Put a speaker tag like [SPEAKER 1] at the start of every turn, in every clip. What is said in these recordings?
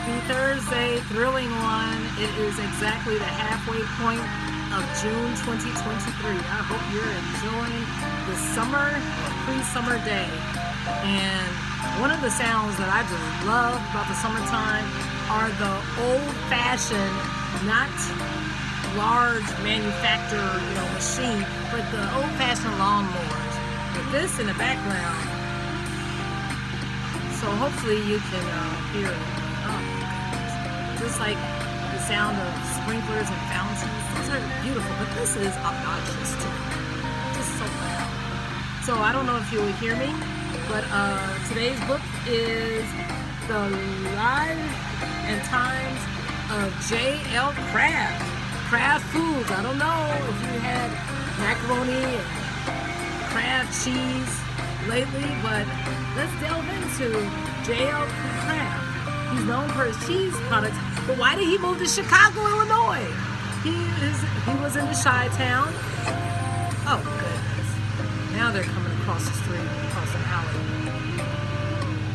[SPEAKER 1] Happy Thursday, thrilling one. It is exactly the halfway point of June 2023. I hope you're enjoying the summer, pre-summer day. And one of the sounds that I just love about the summertime are the old-fashioned, not large manufacturer, machine, but the old-fashioned lawnmowers. With this in the background, so hopefully you can hear it. Oh, just like the sound of sprinklers and fountains. Those are beautiful, but this is obnoxious too. Just so loud. So I don't know if you will hear me, but today's book is The Life and Times of J.L. Kraft. Kraft Foods. I don't know if you had macaroni and Kraft cheese lately, but let's delve into J.L. Kraft. He's known for his cheese products, but why did he move to Chicago, Illinois? He was in the Chi-Town. Oh goodness! Now they're coming across the street, across the alley.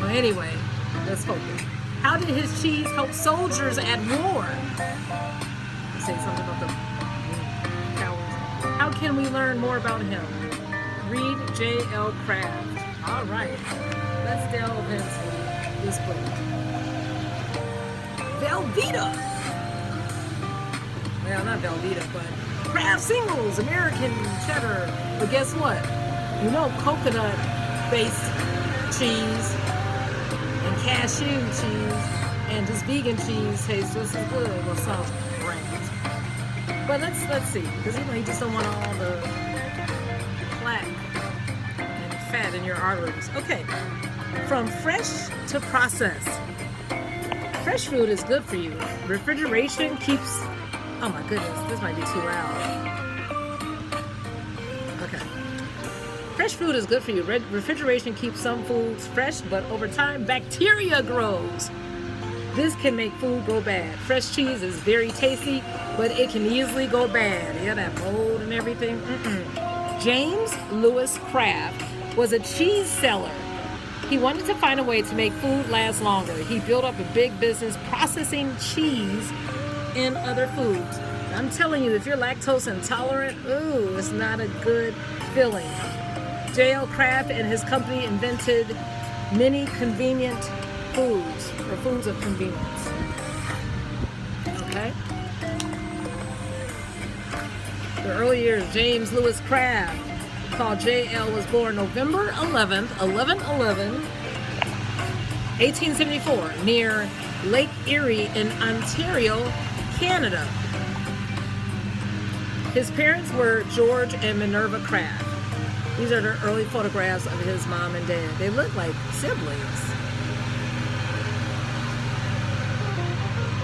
[SPEAKER 1] Well, anyway, let's focus. How did his cheese help soldiers at war? Say something about the cowards. How can we learn more about him? Read J.L. Kraft. All right, let's delve into this book. Velveeta. Well, not Velveeta, but Kraft Singles, American cheddar. But guess what? Coconut-based cheese and cashew cheese and just vegan cheese tastes just as good. Well, some brands. But let's see, because you just don't want all the plaque and fat in your arteries. Okay, from fresh to processed. Fresh food is good for you. Refrigeration keeps, oh my goodness, this might be too loud. Okay. Fresh food is good for you. Refrigeration keeps some foods fresh, but over time, bacteria grows. This can make food go bad. Fresh cheese is very tasty, but it can easily go bad. Yeah, that mold and everything. James Lewis Kraft was a cheese seller. He wanted to find a way to make food last longer. He built up a big business processing cheese and other foods. I'm telling you, if you're lactose intolerant, it's not a good feeling. J.L. Kraft and his company invented many convenient foods, or foods of convenience. Okay? The early years, James Lewis Kraft, called J.L., was born November 11th, 1874, near Lake Erie in Ontario, Canada. His parents were George and Minerva Kraft. These are the early photographs of his mom and dad. They look like siblings.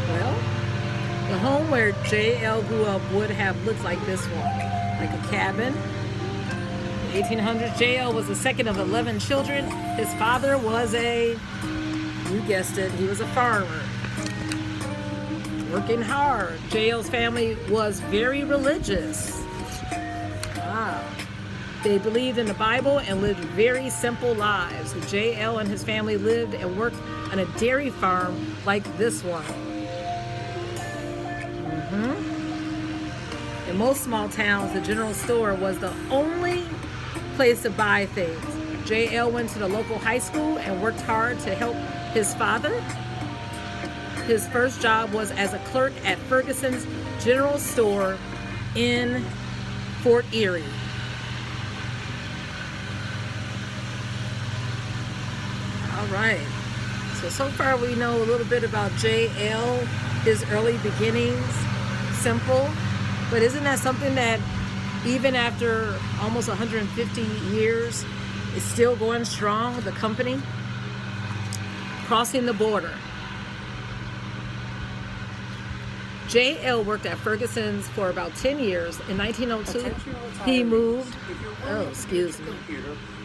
[SPEAKER 1] Well, the home where J.L. grew up would have looked like this one, like a cabin. In the 1800s, J.L. was the second of 11 children. His father was you guessed it, he was a farmer. Working hard. J.L.'s family was very religious. They believed in the Bible and lived very simple lives. J.L. and his family lived and worked on a dairy farm like this one. In most small towns, the general store was the only place to buy things. J.L. went to the local high school and worked hard to help his father. His first job was as a clerk at Ferguson's General Store in Fort Erie. All right. So far we know a little bit about J.L., his early beginnings, simple. But isn't that something that even after almost 150 years is still going strong, the company? Crossing the border. J.L. worked at Ferguson's for about 10 years. In 1902, he moved. Oh, excuse me.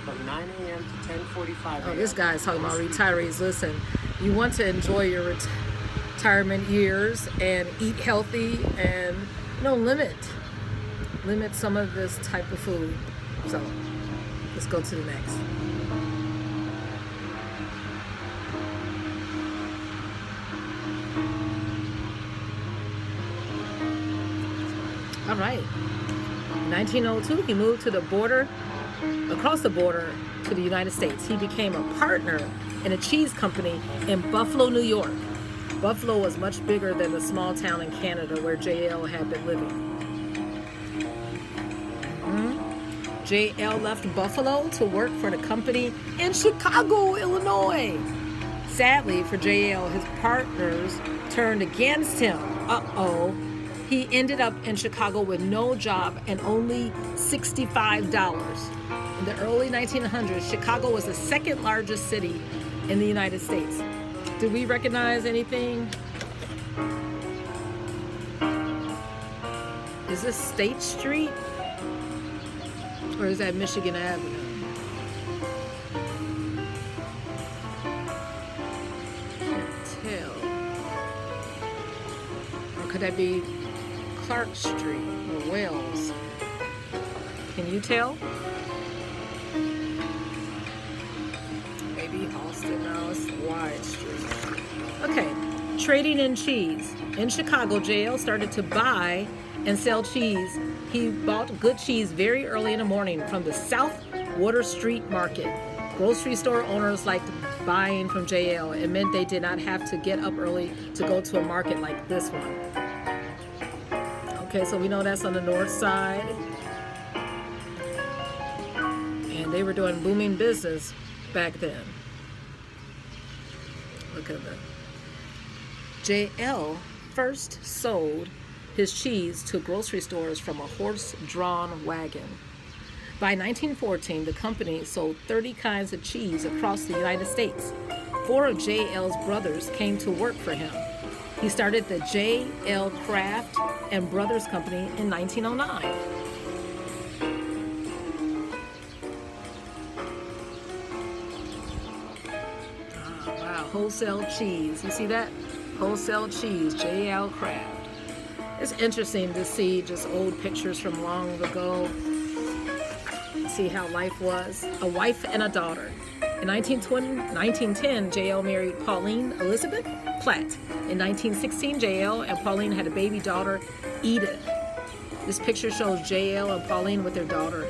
[SPEAKER 2] From 9 a.m. to 10:45 a.m.
[SPEAKER 1] Oh, this guy's talking about retirees. Listen, you want to enjoy your retirement years and eat healthy and, limit some of this type of food. So, let's go to the next. All right. In 1902, he moved to the border, across the border to the United States. He became a partner in a cheese company in Buffalo, New York. Buffalo was much bigger than the small town in Canada where J.L. had been living. J.L. left Buffalo to work for the company in Chicago, Illinois. Sadly for J.L., his partners turned against him. He ended up in Chicago with no job and only $65. In the early 1900s, Chicago was the second largest city in the United States. Do we recognize anything? Is this State Street? Or is that Michigan Avenue? Can't tell. Or could that be Clark Street or Wells? Can you tell? Maybe Halsted. No, it's Wide Street. Okay, trading in cheese. In Chicago, J.L. started to buy and sell cheese. He bought good cheese very early in the morning from the South Water Street Market. Grocery store owners liked buying from J.L. It meant they did not have to get up early to go to a market like this one. Okay, so we know that's on the north side. And they were doing booming business back then. Look at that. J.L. first sold his cheese to grocery stores from a horse-drawn wagon. By 1914, the company sold 30 kinds of cheese across the United States. 4 of J.L.'s brothers came to work for him. He started the J.L. Kraft and Brothers Company in 1909. Oh, wow, wholesale cheese. You see that? Wholesale cheese, J.L. Kraft. It's interesting to see just old pictures from long ago. See how life was. A wife and a daughter. In 1910, J.L. married Pauline Elizabeth Platt. In 1916, J.L. and Pauline had a baby daughter, Edith. This picture shows J.L. and Pauline with their daughter.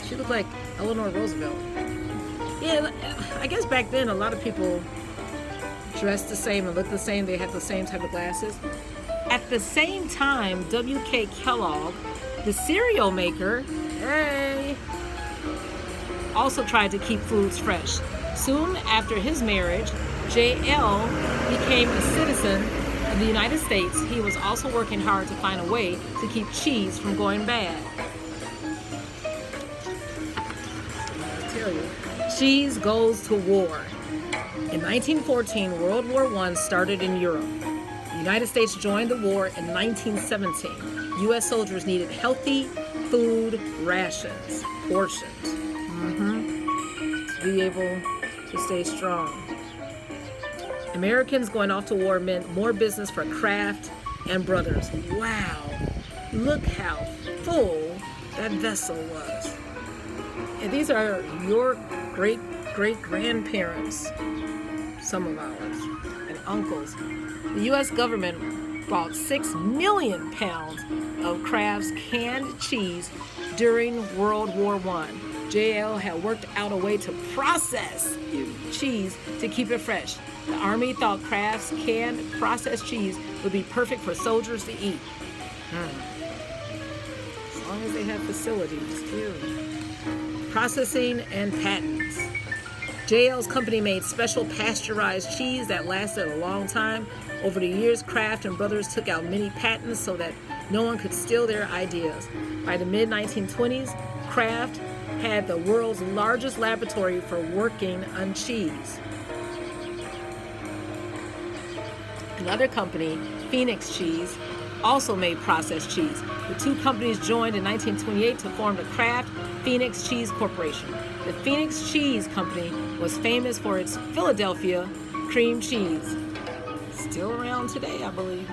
[SPEAKER 1] She looked like Eleanor Roosevelt. Yeah, I guess back then a lot of people dressed the same and looked the same. They had the same type of glasses. At the same time, W.K. Kellogg, the cereal maker, also tried to keep foods fresh. Soon after his marriage, J.L. became a citizen of the United States. He was also working hard to find a way to keep cheese from going bad. I tell you, cheese goes to war. In 1914, World War I started in Europe. The United States joined the war in 1917. U.S. soldiers needed healthy food rations, portions, to be able to stay strong. Americans going off to war meant more business for Kraft and Brothers. Wow, look how full that vessel was. And these are your great-great-grandparents, some of ours, and uncles. The U.S. government bought 6 million pounds of Kraft's canned cheese during World War I. J.L. had worked out a way to process cheese to keep it fresh. The Army thought Kraft's canned processed cheese would be perfect for soldiers to eat. As long as they have facilities, too. Processing and patents. J.L.'s company made special pasteurized cheese that lasted a long time. Over the years, Kraft and Brothers took out many patents so that no one could steal their ideas. By the mid-1920s, Kraft had the world's largest laboratory for working on cheese. Another company, Phoenix Cheese, also made processed cheese. The two companies joined in 1928 to form the Kraft Phoenix Cheese Corporation. The Phoenix Cheese Company was famous for its Philadelphia cream cheese. Still around today, I believe.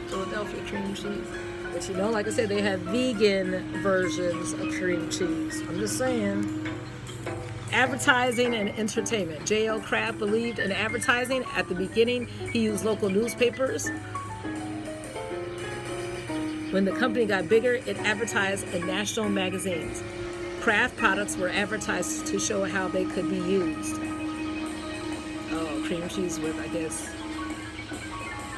[SPEAKER 1] Philadelphia cream cheese. But you know, like I said, they have vegan versions of cream cheese. I'm just saying. Advertising and entertainment. J.L. Kraft believed in advertising. At the beginning, he used local newspapers When the company got bigger, it advertised in national magazines. Kraft products were advertised to show how they could be used. Oh, cream cheese with, I guess,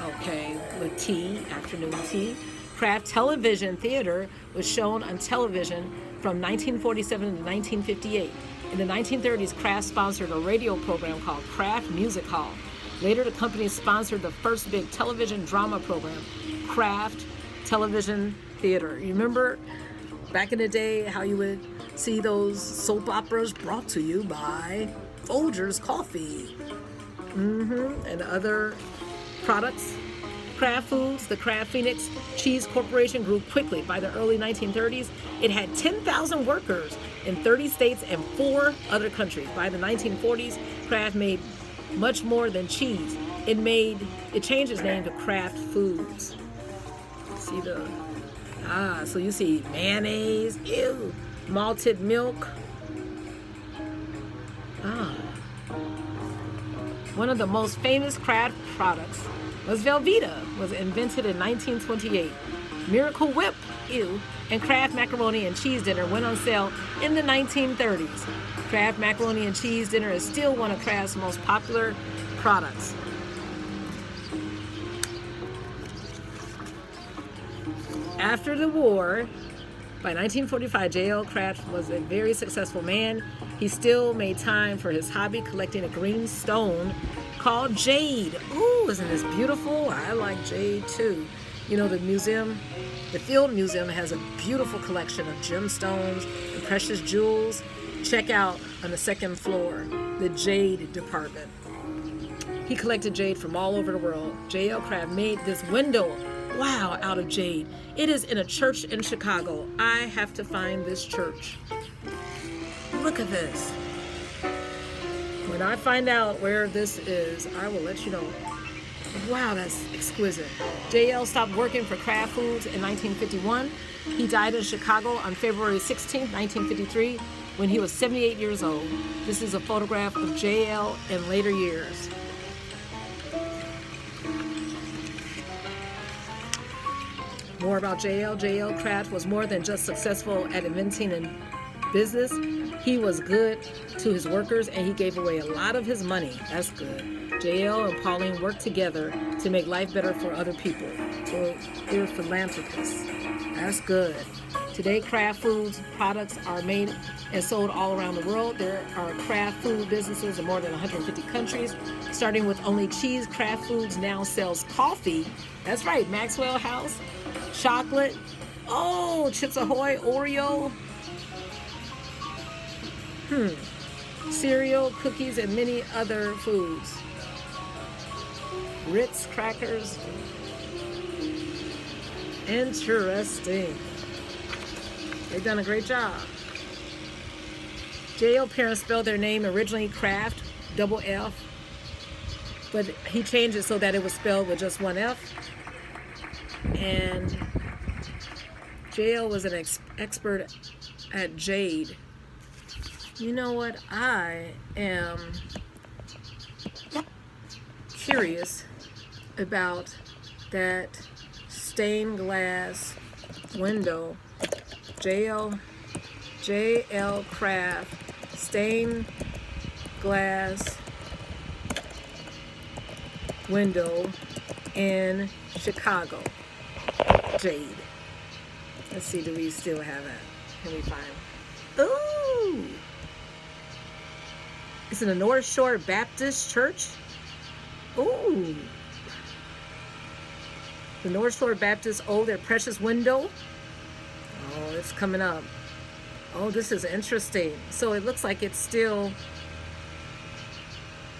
[SPEAKER 1] okay, with tea, afternoon tea. Kraft Television Theater was shown on television from 1947 to 1958. In the 1930s, Kraft sponsored a radio program called Kraft Music Hall. Later, the company sponsored the first big television drama program, Kraft Television Theater. You remember back in the day how you would see those soap operas brought to you by Folgers Coffee and other products? Kraft Foods, the Kraft Phoenix Cheese Corporation, grew quickly. By the early 1930s, it had 10,000 workers in 30 states and 4 other countries. By the 1940s, Kraft made much more than cheese. It changed its name to Kraft Foods. See so you see mayonnaise, ew, malted milk. One of the most famous Kraft products was Velveeta, was invented in 1928. Miracle Whip, ew, and Kraft Macaroni and Cheese Dinner went on sale in the 1930s. Kraft Macaroni and Cheese Dinner is still one of Kraft's most popular products. After the war, by 1945, J.L. Kraft was a very successful man. He still made time for his hobby, collecting a green stone called jade. Ooh, isn't this beautiful? I like jade too. You know, the Field Museum has a beautiful collection of gemstones and precious jewels. Check out on the second floor, the jade department. He collected jade from all over the world. J.L. Kraft made this window, wow, out of jade. It is in a church in Chicago. I have to find this church. Look at this. When I find out where this is, I will let you know. Wow, that's exquisite. J.L. stopped working for Kraft Foods in 1951. He died in Chicago on February 16, 1953, when he was 78 years old. This is a photograph of J.L. in later years. More about J.L. J.L. Kraft was more than just successful at inventing and business. He was good to his workers, and he gave away a lot of his money. That's good. J.L. and Pauline worked together to make life better for other people. So they're philanthropists. That's good. Today, Kraft Foods products are made and sold all around the world. There are Kraft food businesses in more than 150 countries. Starting with only cheese, Kraft Foods now sells coffee. That's right, Maxwell House. Chocolate. Oh, Chips Ahoy, Oreo. Cereal, cookies, and many other foods. Ritz crackers. Interesting. They've done a great job. J.L. parents spelled their name originally Kraft, double F, but he changed it so that it was spelled with just one F. And J.L. was an expert at jade. You know what? I am curious about that stained glass window. J.L. Kraft stained glass window in Chicago. Jade. Let's see, do we still have that? Can we find it? Ooh! It's in the North Shore Baptist Church. Ooh! The North Shore Baptist, their precious window. Oh, it's coming up. Oh, this is interesting. So it looks like it's still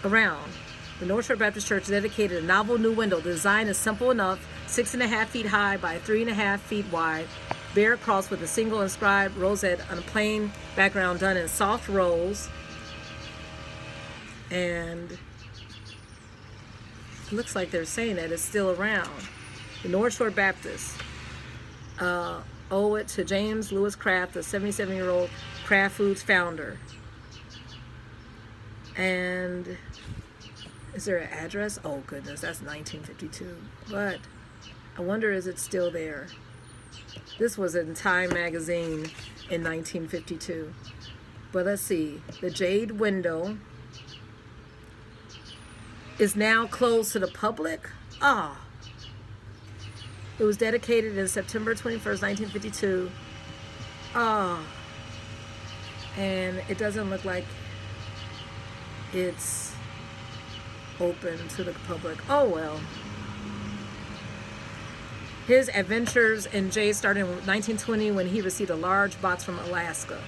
[SPEAKER 1] around. The North Shore Baptist Church dedicated a novel new window. The design is simple enough, 6.5 feet high by 3.5 feet wide. Bare cross with a single inscribed rosette on a plain background done in soft rose. And it looks like they're saying that it's still around. The North Shore Baptist owe it to James Lewis Kraft, the 77-year-old Kraft Foods founder. And is there an address? Oh goodness, that's 1952. But I wonder, is it still there? This was in Time magazine in 1952. But let's see. The Jade Window is now closed to the public. It was dedicated in September 21st, 1952. And it doesn't look like it's open to the public. Oh well. His adventures in Jade started in 1920 when he received a large box from Alaska.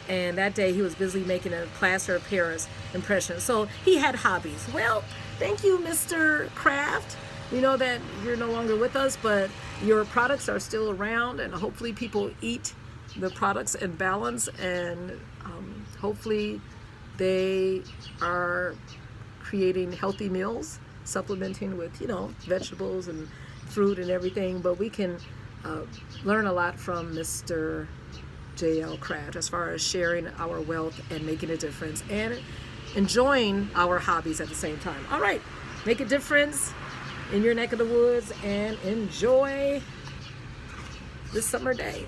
[SPEAKER 1] And that day he was busy making a plaster of Paris impression. So he had hobbies. Well, thank you, Mr. Kraft. We know that you're no longer with us, but your products are still around, and hopefully people eat the products in balance, and hopefully they are creating healthy meals, supplementing with, vegetables and fruit and everything. But we can learn a lot from Mr. J.L. Kraft as far as sharing our wealth and making a difference and enjoying our hobbies at the same time. All right, make a difference in your neck of the woods and enjoy this summer day.